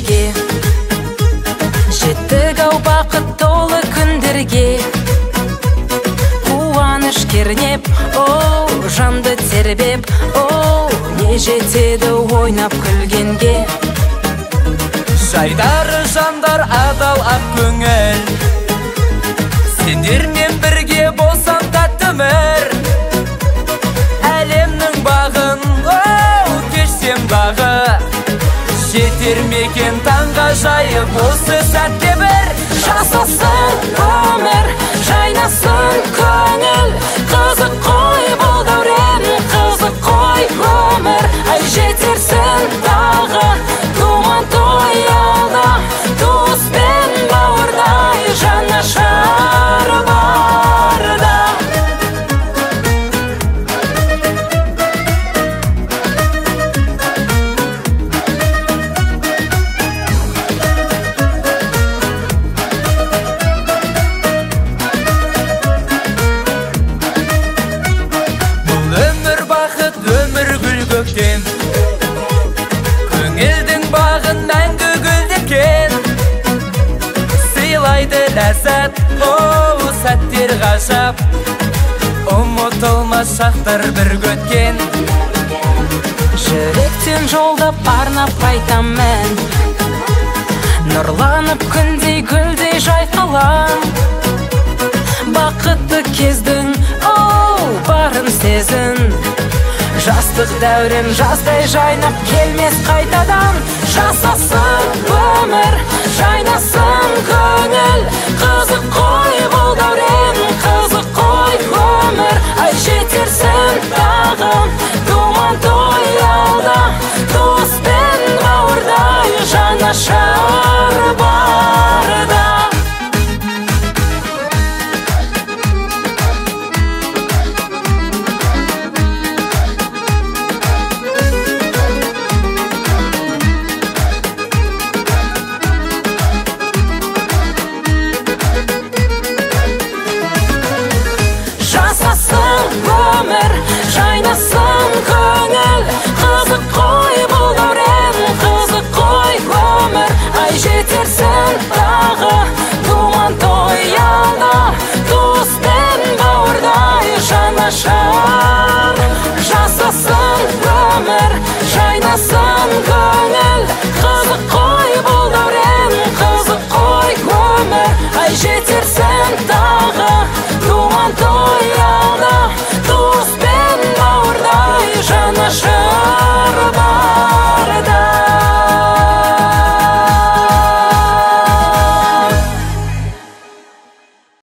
бірге, жеттік ау бақыт толы күндерге. Қуаныш кернеп, оу, жанды тербеп, оу, не жетеді ойнап күлгенге. Жайдары жандар адал ақ көңіл, сендермен бірге болсам тәтті өмір. Әлемнің бағын, оу, кешсем дағы, жетер мекен таңға жайып осы сәтте бір. Жасасын өмір, жайнасын көңіл, қызық қой бұл дәурен, қызық қой өмір. Ай жетерсің тағы, туған той алда, туыс пен бауырдай жанашыр барда. Көңілдің бағын мәңгі гүлдеткен, сыйлайды ләззат, оу, сәттер ғажап, ұмытылмас шақтар бір өткен. Жүректен жолдап арнап айтам мен, нұрланып күндей гүлдей жайқалам. Бақытты кездің, оу, барын сезін, жастық дәурен жаздай жайнап келмес қайтадан. Жасасын өмір, жайнасын көңіл, қызық қой бұл дәурен, қызық қой өмір. Ай жетерсің тағы, туған той алда, туыс пен бауырдай жанашыр